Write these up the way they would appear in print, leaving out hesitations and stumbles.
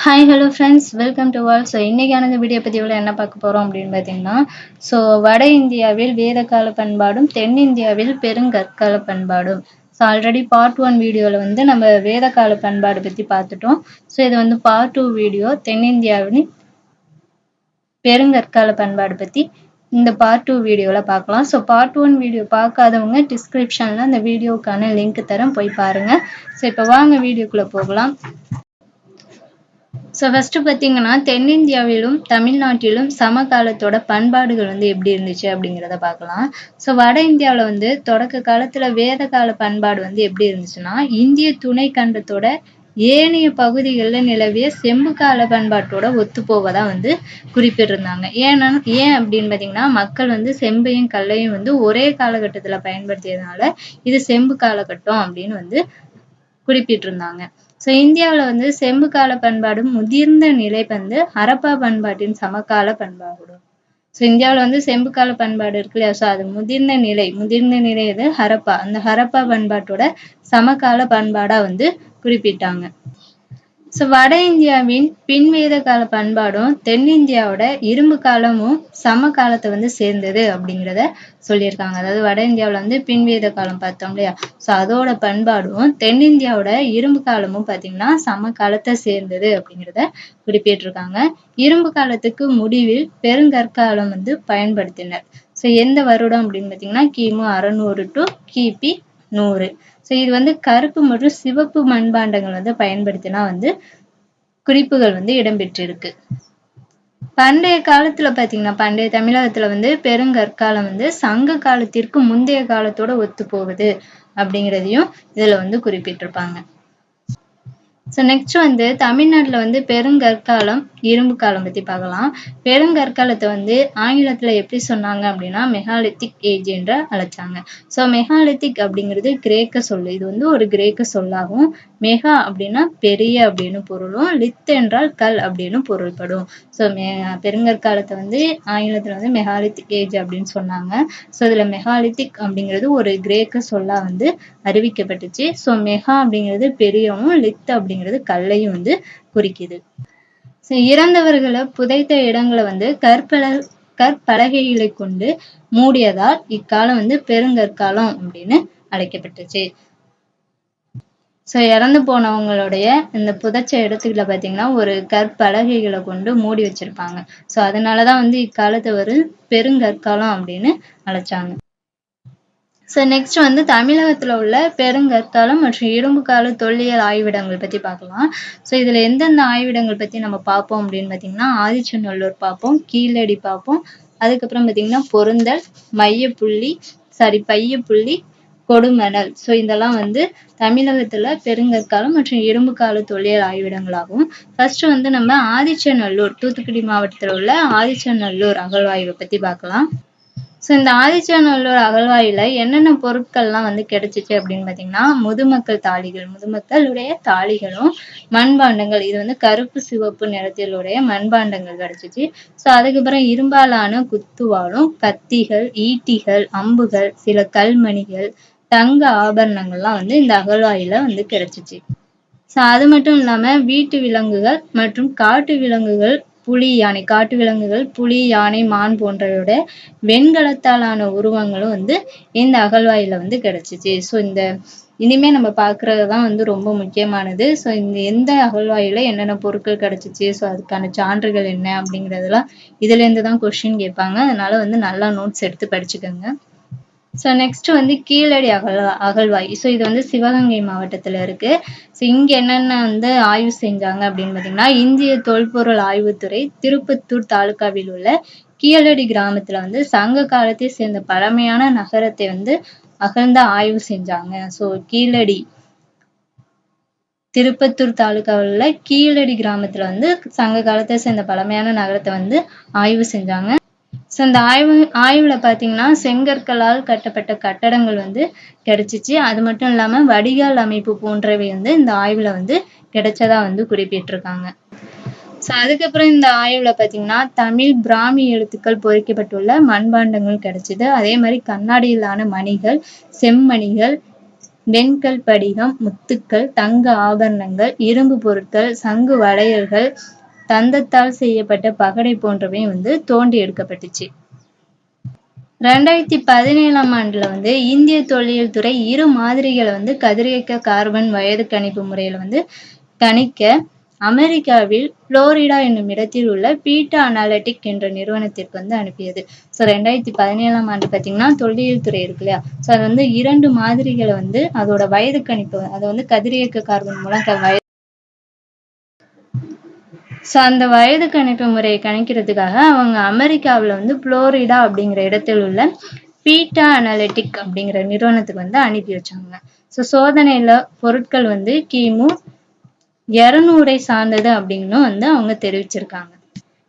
Hi hello friends, welcome to all. So இன்றைக்கான இந்த video பதிவில் என்ன பார்க்க போகிறோம் அப்படின்னு பார்த்தீங்கன்னா, ஸோ வட இந்தியாவில் வேதகால பண்பாடும் தென்னிந்தியாவில் பெருங்கற்கால பண்பாடும். ஸோ ஆல்ரெடி பார்ட் 1 வீடியோவில் வந்து நம்ம வேதகால பண்பாடு பற்றி பார்த்துட்டோம். ஸோ இது வந்து பார்ட் 2 வீடியோ தென்னிந்தியாவின் பெருங்கற்கால பண்பாடு பற்றி இந்த பார்ட் 2 வீடியோவில் பார்க்கலாம். ஸோ பார்ட் 1 வீடியோ பார்க்காதவங்க டிஸ்கிரிப்ஷனில் அந்த வீடியோக்கான லிங்க் தரேன், போய் பாருங்கள். ஸோ இப்போ வாங்க வீடியோக்குள்ளே போகலாம். ஸோ ஃபர்ஸ்ட் பார்த்தீங்கன்னா, தென்னிந்தியாவிலும் தமிழ்நாட்டிலும் சமகாலத்தோட பண்பாடுகள் வந்து எப்படி இருந்துச்சு அப்படிங்கிறத பார்க்கலாம். ஸோ வட இந்தியாவில் வந்து தொடக்க காலத்துல வேத கால பண்பாடு வந்து எப்படி இருந்துச்சுன்னா, இந்திய துணை கண்டத்தோட ஏனைய பகுதிகளில் நிலவிய செம்பு கால பண்பாட்டோட ஒத்து போவதா வந்து குறிப்பிட்டிருந்தாங்க. ஏன் அப்படின்னு பார்த்தீங்கன்னா, மக்கள் வந்து செம்பையும் கல்லையும் வந்து ஒரே காலகட்டத்துல பயன்படுத்தியதுனால இது செம்பு காலகட்டம் அப்படின்னு வந்து குறிப்பிட்டிருந்தாங்க. ஸோ இந்தியாவில் வந்து செம்பு கால பண்பாடும் முதிர்ந்த நிலை வந்து ஹரப்பா பண்பாட்டின் சமகால பண்பாடும். ஸோ இந்தியாவில் வந்து செம்பு கால பண்பாடு இருக்கு இல்லையா, ஸோ அது முதிர்ந்த நிலை இது ஹரப்பா. அந்த ஹரப்பா பண்பாட்டோட சமகால பண்பாடா வந்து குறிப்பிட்டாங்க. ஸோ வட இந்தியாவின் பின்வேத கால பண்பாடும் தென்னிந்தியாவோட இரும்பு காலமும் சம காலத்தை வந்து சேர்ந்தது அப்படிங்கிறத சொல்லியிருக்காங்க. அதாவது வட இந்தியாவில் வந்து பின்வேத காலம் பார்த்தோம் இல்லையா, ஸோ அதோட பண்பாடும் தென்னிந்தியாவோட இரும்பு காலமும் பார்த்தீங்கன்னா சம காலத்தை சேர்ந்தது அப்படிங்கிறத குறிப்பிட்டிருக்காங்க. இரும்பு காலத்துக்கு முடிவில் பெருங்கற்காலம் வந்து பயன்படுத்தினர். ஸோ எந்த வருடம் அப்படின்னு பார்த்தீங்கன்னா கிமு 600 டு கிபி 100. ஸோ இது வந்து கருப்பு மற்றும் சிவப்பு மண்பாண்டங்கள் வந்து பயன்படுத்தினா வந்து குறிப்புகள் வந்து இடம்பெற்றிருக்கு. பண்டைய காலத்துல பாத்தீங்கன்னா, பண்டைய தமிழகத்துல வந்து பெருங்கற்காலம் வந்து சங்க காலத்திற்கு முந்தைய காலத்தோட ஒத்து போகுது அப்படிங்கிறதையும் இதுல வந்து குறிப்பிட்டிருப்பாங்க. ஸோ நெக்ஸ்ட் வந்து தமிழ்நாட்டில் வந்து பெருங்கற்காலம் இரும்பு காலம் பற்றி பார்க்கலாம். பெருங்கற்காலத்தை வந்து ஆங்கிலத்தில் எப்படி சொன்னாங்க அப்படின்னா மெகாலித்திக் ஏஜ் என்று அழைச்சாங்க. ஸோ மெகாலித்திக் அப்படிங்கிறது கிரேக்க சொல். இது வந்து ஒரு கிரேக்க சொல்லாகும். மெகா அப்படின்னா பெரிய அப்படின்னு பொருளும், லித் என்றால் கல் அப்படின்னு பொருள்படும். ஸோ பெருங்கற்காலத்தை வந்து ஆங்கிலத்தில் வந்து மெகாலித்திக் ஏஜ் அப்படின்னு சொன்னாங்க. ஸோ இதில் மெகாலித்திக் அப்படிங்கிறது ஒரு கிரேக்க சொல்லா வந்து அறிவிக்கப்பட்டுச்சு. ஸோ மெகா அப்படிங்கிறது பெரியவும், லித் அப்படிங்கிறது கல்லையும் வந்து குறிக்குது. இறந்தவர்களை புதைத்த இடங்களை வந்து கற்பலகைகளை கொண்டு மூடியதால் இக்காலம் வந்து பெருங்கற்காலம் அப்படின்னு அழைக்கப்பட்டுச்சு. ஸோ இறந்து போனவங்களுடைய இந்த புதைச்ச இடத்துக்குள்ள பார்த்தீங்கன்னா ஒரு கற்பலகைகளை கொண்டு மூடி வச்சிருப்பாங்க. ஸோ அதனாலதான் வந்து இக்காலத்தை ஒரு பெருங்கற்காலம் அப்படின்னு அழைச்சாங்க. ஸோ நெக்ஸ்ட் வந்து தமிழகத்துல உள்ள பெருங்கற்காலம் மற்றும் இரும்பு கால தொல்லியல் ஆய்விடங்கள் பத்தி பார்க்கலாம். ஸோ இதுல எந்தெந்த ஆய்விடங்கள் பத்தி நம்ம பார்ப்போம் அப்படின்னு பார்த்தீங்கன்னா, ஆதிச்சநல்லூர் பார்ப்போம், கீழடி பார்ப்போம், அதுக்கப்புறம் பார்த்தீங்கன்னா பொருந்தல், பையப்புள்ளி, கொடுமணல். ஸோ இதெல்லாம் வந்து தமிழகத்துல பெருங்கற்காலம் மற்றும் இரும்பு கால தொல்லியல் ஆய்விடங்களாகும். ஃபர்ஸ்ட் வந்து நம்ம ஆதிச்சநல்லூர், தூத்துக்குடி மாவட்டத்தில் உள்ள ஆதிச்சநல்லூர் அகழ்வாய்வை பத்தி பார்க்கலாம். ஸோ இந்த ஆதிச்சநல்லூர் அகழ்வாயில என்னென்ன பொருட்கள்லாம் வந்து கிடைச்சிச்சு அப்படின்னு பார்த்தீங்கன்னா, முதுமக்களுடைய தாழிகளும் மண்பாண்டங்கள், இது வந்து கருப்பு சிவப்பு நிறத்திலுடைய மண்பாண்டங்கள் கிடைச்சிச்சு. ஸோ அதுக்கப்புறம் இரும்பாலான குத்துவாளும், கத்திகள், ஈட்டிகள், அம்புகள், சில கல்மணிகள், தங்க ஆபரணங்கள்லாம் வந்து இந்த அகழ்வாயில வந்து கிடைச்சிச்சு. ஸோ அது மட்டும் இல்லாம வீட்டு விலங்குகள் மற்றும் காட்டு விலங்குகள், புலி, யானை, மான் போன்றவையோட வெண்கலத்தாலான உருவங்களும் வந்து இந்த அகழ்வாயில வந்து கிடைச்சிச்சு. ஸோ இந்த இனிமே நம்ம பார்க்கறதுதான் வந்து ரொம்ப முக்கியமானது. ஸோ இந்த எந்த அகழ்வாயில என்னென்ன பொருட்கள் கிடைச்சிச்சு, ஸோ அதுக்கான சான்றுகள் என்ன அப்படிங்கிறதெல்லாம் இதுல இருந்து தான் கொஸ்டின் கேட்பாங்க. அதனால வந்து நல்லா நோட்ஸ் எடுத்து படிச்சுக்கோங்க. ஸோ நெக்ஸ்ட் வந்து கீழடி அகழ்வாய். ஸோ இது வந்து சிவகங்கை மாவட்டத்துல இருக்கு. ஸோ இங்க என்னென்ன வந்து ஆய்வு செஞ்சாங்க அப்படின்னு பார்த்தீங்கன்னா, இந்திய தொல்பொருள் ஆய்வுத்துறை திருப்பத்தூர் தாலுகாவில் உள்ள கீழடி கிராமத்துல வந்து சங்க காலத்தை சேர்ந்த பழமையான நகரத்தை வந்து அகழ்ந்த ஆய்வு செஞ்சாங்க. ஸோ கீழடி திருப்பத்தூர் தாலுகாவில் உள்ள கீழடி கிராமத்துல வந்து சங்க காலத்தை சேர்ந்த பழமையான நகரத்தை வந்து ஆய்வு செஞ்சாங்க. ஸோ இந்த ஆய்வுல பார்த்தீங்கன்னா செங்கற்களால் கட்டப்பட்ட கட்டடங்கள் வந்து கிடைச்சிச்சு. அது மட்டும் இல்லாம வடிகால் அமைப்பு போன்றவை வந்து இந்த ஆய்வுல வந்து கிடைச்சதா வந்து குறிப்பிட்டிருக்காங்க. ஸோ அதுக்கப்புறம் இந்த ஆய்வுல பார்த்தீங்கன்னா தமிழ் பிராமி எழுத்துக்கள் பொறிக்கப்பட்டுள்ள மண்பாண்டங்கள் கிடைச்சிது. அதே மாதிரி கண்ணாடியிலான மணிகள், செம்மணிகள், வெண்கல் படிகம், முத்துக்கள், தங்க ஆபரணங்கள், இரும்பு பொருட்கள், சங்கு வளையல்கள், தந்தத்தால் செய்யப்பட்ட பகடை போன்றவை வந்து தோண்டி எடுக்கப்பட்டுச்சு. 2017ஆம் ஆண்டுல வந்து இந்திய தொல்லியல் துறை இரு மாதிரிகளை வந்து கதிரியக்க கார்பன் வயது கணிப்பு முறையில வந்து கணிக்க அமெரிக்காவில் புளோரிடா என்னும் இடத்தில் உள்ள பீட்டா அனாலிட்டிக் என்ற நிறுவனத்திற்கு வந்து அனுப்பியது. ஸோ 2017ஆம் ஆண்டு பார்த்தீங்கன்னா தொல்லியல் துறை இருக்கு இல்லையா, ஸோ அது வந்து 2 மாதிரிகளை வந்து அதோட வயது கணிப்பு அதை வந்து கதிரியக்க கார்பன் மூலம் ஸோ அந்த வயது கணிப்பு முறையை கணிக்கிறதுக்காக அவங்க அமெரிக்காவில் வந்து புளோரிடா அப்படிங்கிற இடத்தில் உள்ள பீட்டா அனாலிட்டிக் அப்படிங்கிற நிறுவனத்துக்கு வந்து அனுப்பி வச்சாங்க. ஸோ சோதனையில பொருட்கள் வந்து கிமு 200 சார்ந்தது அப்படின்னு வந்து அவங்க தெரிவிச்சிருக்காங்க.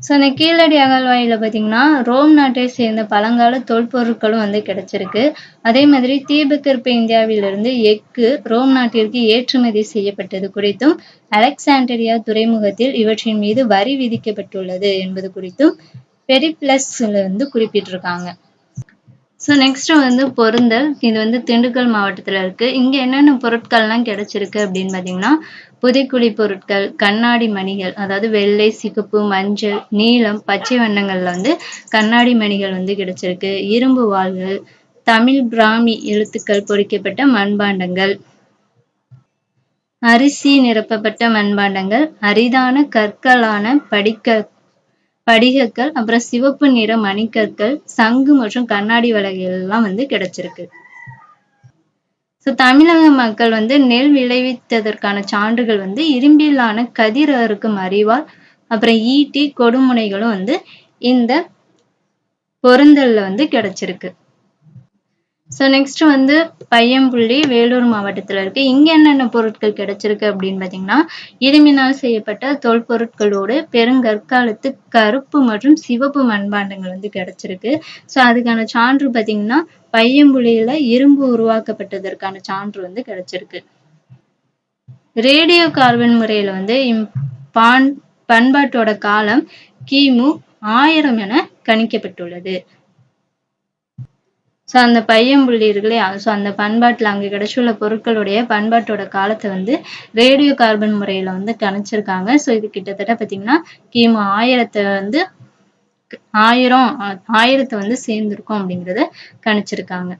ஸோ அந்த கீழடி அகழ்வாயில பார்த்தீங்கன்னா ரோம் நாட்டை சேர்ந்த பழங்கால தொல்பொருட்களும் வந்து கிடைச்சிருக்கு. அதே மாதிரி தீபகற்ப இந்தியாவிலிருந்து எஃகு ரோம் நாட்டிற்கு ஏற்றுமதி செய்யப்பட்டது குறித்தும் அலெக்சாண்டிரியா துறைமுகத்தில் இவற்றின் மீது வரி விதிக்கப்பட்டுள்ளது என்பது குறித்தும் பெரிப்ளஸ்ல வந்து குறிப்பிட்டிருக்காங்க. ஸோ நெக்ஸ்ட் வந்து பொருந்தல். இது வந்து திண்டுக்கல் மாவட்டத்துல இருக்கு. இங்க என்னென்ன பொருட்கள்லாம் கிடைச்சிருக்கு அப்படின்னு பார்த்தீங்கன்னா புதைக்குழி பொருட்கள், கண்ணாடி மணிகள், அதாவது வெள்ளை, சிகப்பு, மஞ்சள், நீலம், பச்சை வண்ணங்கள்ல வந்து கண்ணாடி மணிகள் வந்து கிடைச்சிருக்கு. இரும்பு வாள்கள், தமிழ் பிராமி எழுத்துக்கள் பொறிக்கப்பட்ட மண்பாண்டங்கள், அரிசி நிரப்பப்பட்ட மண்பாண்டங்கள், அரிதான கற்களான படிகக்கல், அப்புறம் சிவப்பு நிற மணிக்கற்கள், சங்கு மற்றும் கண்ணாடி வளையல் எல்லாம் வந்து கிடைச்சிருக்கு. ஸோ தமிழக மக்கள் வந்து நெல் விளைவித்ததற்கான சான்றுகள் வந்து இரும்பிலான கதிர் அறுக்கும் அரிவாள், அப்புறம் ஈட்டி, கொடுமுனைகளும் வந்து இந்த பொருந்தல்ல வந்து கிடைச்சிருக்கு. ஸோ நெக்ஸ்ட் வந்து பையம்புள்ளி வேலூர் மாவட்டத்துல இருக்கு. இங்க என்னென்ன பொருட்கள் கிடைச்சிருக்கு அப்படின்னு பார்த்தீங்கன்னா இரும்பினால் செய்யப்பட்ட தொல்பொருட்களோடு பெருங்கற்காலத்து கருப்பு மற்றும் சிவப்பு மண்பாண்டங்கள் வந்து கிடைச்சிருக்கு. ஸோ அதுக்கான சான்று பார்த்தீங்கன்னா பையம்புள்ளியில இரும்பு உருவாக்கப்பட்டதற்கான சான்று வந்து கிடைச்சிருக்கு. ரேடியோ கார்பன் முறையில வந்து பண்பாட்டோட காலம் கிமு 1000 என கணிக்கப்பட்டுள்ளது. ஸோ அந்த பையம்புள்ளி இருக்கு இல்லையா, ஸோ அந்த பண்பாட்டில் அங்கே கிடைச்சுள்ள பொருட்களுடைய பண்பாட்டோட காலத்தை வந்து ரேடியோ கார்பன் முறையில் வந்து கணிச்சிருக்காங்க. ஸோ இது கிட்டத்தட்ட பார்த்தீங்கன்னா கிமு 1000 வந்து 1000 வந்து சேர்ந்திருக்கும் அப்படிங்கிறத கணிச்சிருக்காங்க.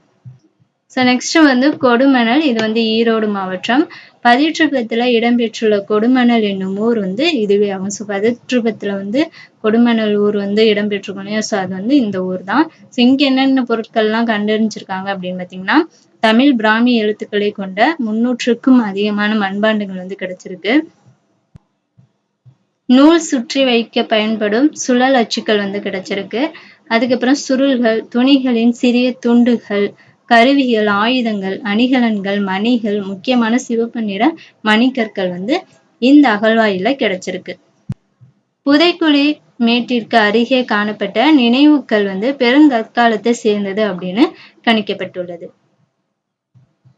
ஸோ நெக்ஸ்ட் வந்து கொடுமணல். இது வந்து ஈரோடு மாவட்டம். பதிற்றுப்பத்துல இடம்பெற்றுள்ள கொடுமணல் என்னும் ஊர் வந்து இதுவே ஆகும். ஸோ பதிற்றுப்பத்துல வந்து கொடுமணல் ஊர் வந்து இடம்பெற்றிருக்கும் இல்லையா, ஸோ அது வந்து இந்த ஊர் தான். ஸோ இங்க என்னென்ன பொருட்கள்லாம் கண்டறிஞ்சிருக்காங்க அப்படின்னு பார்த்தீங்கன்னா தமிழ் பிராமி எழுத்துக்களை கொண்ட 300க்கும் அதிகமான மண்பாண்டங்கள் வந்து கிடைச்சிருக்கு. நூல் சுற்றி வைக்க பயன்படும் சுழல் அச்சுக்கள் வந்து கிடைச்சிருக்கு. அதுக்கப்புறம் சுருள்கள், துணிகளின் சிறிய துண்டுகள், கருவிகள், ஆயுதங்கள், அணிகலன்கள், மணிகள், முக்கியமான சிவப்பு நிற மணிக்கற்கள் வந்து இந்த அகழ்வாயில கிடைச்சிருக்கு. புதைக்குழி மேட்டிற்கு அருகே காணப்பட்ட நினைவுக்கல் வந்து பெருங்கற்காலத்தை சேர்ந்தது அப்படின்னு கணிக்கப்பட்டுள்ளது.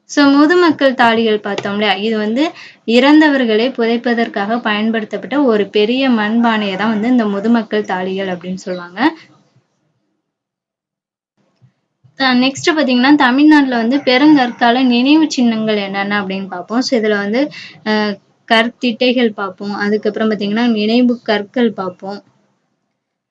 ஸோ முதுமக்கள் தாழிகள் பார்த்தோம் இல்லையா, இது வந்து இறந்தவர்களை புதைப்பதற்காக பயன்படுத்தப்பட்ட ஒரு பெரிய மண்பானையை தான் வந்து இந்த முதுமக்கள் தாழிகள் அப்படின்னு சொல்லுவாங்க. நெக்ஸ்ட் பார்த்தீங்கன்னா தமிழ்நாட்டில் வந்து பெருங்கற்கால நினைவு சின்னங்கள் என்னென்ன அப்படின்னு பார்ப்போம். ஸோ இதில் வந்து கற்திட்டைகள் பார்ப்போம். அதுக்கப்புறம் பார்த்தீங்கன்னா நினைவு கற்கள் பார்ப்போம்.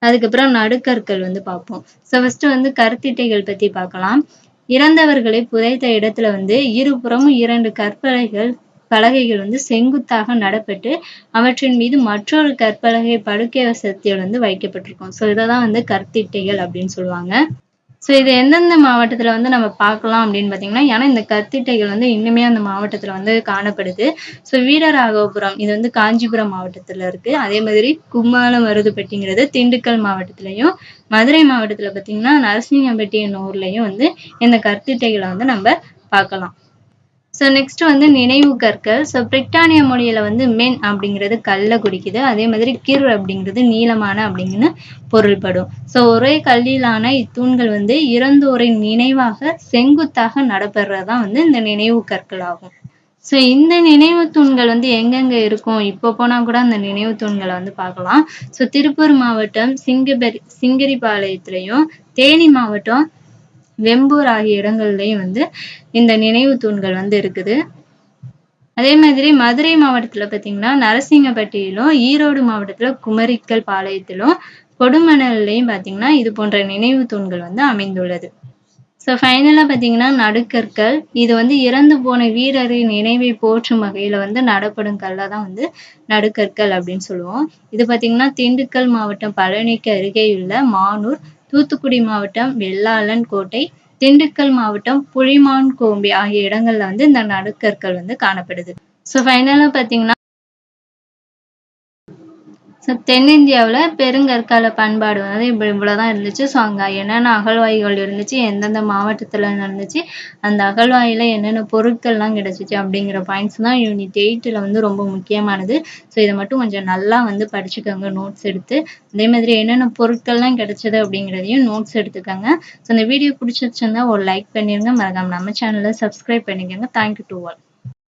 அதுக்கப்புறம் நடுக்கற்கள் வந்து பார்ப்போம். ஸோ ஃபர்ஸ்ட் வந்து கற்திட்டைகள் பற்றி பார்க்கலாம். இறந்தவர்களை புதைத்த இடத்துல வந்து இருபுறமும் 2 கற்பலகைகள் வந்து செங்குத்தாக நடப்பட்டு அவற்றின் மீது மற்றொரு கற்பலகை படுக்கை வசதியில் வந்து வைக்கப்பட்டிருக்கும். ஸோ இதை தான் வந்து கற்திட்டைகள் அப்படின்னு சொல்லுவாங்க. ஸோ இது எந்தெந்த மாவட்டத்தில் வந்து நம்ம பார்க்கலாம் அப்படின்னு பார்த்தீங்கன்னா, ஏன்னா இந்த கற்திட்டைகள் வந்து இன்னுமே அந்த மாவட்டத்தில் வந்து காணப்படுது. ஸோ வீரராகவபுரம் இது வந்து காஞ்சிபுரம் மாவட்டத்தில் இருக்கு. அதே மாதிரி கும்மாளமருதுப்பட்டிங்கிறது திண்டுக்கல் மாவட்டத்திலையும், மதுரை மாவட்டத்தில் பார்த்தீங்கன்னா நரசிங்கம்பட்டி என்னும் ஊர்லையும் வந்து இந்த கற்திட்டைகளை வந்து நம்ம பார்க்கலாம். ஸோ நெக்ஸ்ட் வந்து நினைவு கற்கள். ஸோ பிரிட்டானிய மொழியில வந்து மென் அப்படிங்கிறது கல்லை குறிக்குது. அதே மாதிரி கிர் அப்படிங்கிறது நீளமான அப்படின்னு பொருள்படும். ஸோ ஒரே கல்லிலான இத்தூண்கள் வந்து இறந்தோரின் நினைவாக செங்குத்தாக நடப்படுறதுதான் வந்து இந்த நினைவு கற்கள் ஆகும். ஸோ இந்த நினைவு தூண்கள் வந்து எங்கெங்க இருக்கும், இப்போ போனா கூட அந்த நினைவு தூண்களை வந்து பார்க்கலாம். ஸோ திருப்பூர் மாவட்டம் சிங்கரிபாளையத்திலையும், தேனி மாவட்டம் வெம்பூர் ஆகிய இடங்கள்லயும் வந்து இந்த நினைவு தூண்கள் வந்து இருக்குது. அதே மாதிரி மதுரை மாவட்டத்துல பாத்தீங்கன்னா நரசிங்கப்பட்டியிலும், ஈரோடு மாவட்டத்துல குமரிக்கல் பாளையத்திலும், கொடுமணல்லையும் பாத்தீங்கன்னா இது போன்ற நினைவு தூண்கள் வந்து அமைந்துள்ளது. ஸோ ஃபைனலா பாத்தீங்கன்னா நடுக்கற்கள். இது வந்து இறந்து போன வீரரின் நினைவை போற்றும் வகையில வந்து நடப்படும் கல்லை தான் வந்து நடுக்கற்கள் அப்படின்னு சொல்லுவோம். இது பாத்தீங்கன்னா திண்டுக்கல் மாவட்டம் பழனிக்கு அருகேயுள்ள மானூர், தூத்துக்குடி மாவட்டம் வெள்ளாளன் கோட்டை, திண்டுக்கல் மாவட்டம் புளிமான்கோம்பி ஆகிய இடங்கள்ல வந்து இந்த நடுக்கற்கள் வந்து காணப்படுது. ஸோ ஃபைனலா பாத்தீங்கன்னா தென்னிந்தியாவுல பெருங்கற்கால பண்பாடு வந்து இவ்வளவுதான் இருந்துச்சு. ஸோ அங்க என்னென்ன அகழ்வாய்வுகள் இருந்துச்சு, எந்தெந்த மாவட்டத்துல நடந்துச்சு, அந்த அகழ்வாய்வுல என்னென்ன பொருட்கள்லாம் கிடைச்சிச்சு அப்படிங்கிற பாயிண்ட்ஸ் தான் யூனிட் 8ல வந்து ரொம்ப முக்கியமானது. ஸோ இதை மட்டும் கொஞ்சம் நல்லா வந்து படிச்சுக்கோங்க நோட்ஸ் எடுத்து. அதே மாதிரி என்னென்ன பொருட்கள்லாம் கிடைச்சது அப்படிங்கிறதையும் நோட்ஸ் எடுத்துக்கோங்க. ஸோ இந்த வீடியோ பிடிச்சிருச்சுன்னா ஒரு லைக் பண்ணிருங்க. மறக்காம நம்ம சேனலை சப்ஸ்கிரைப் பண்ணிக்கோங்க. Thank you to all.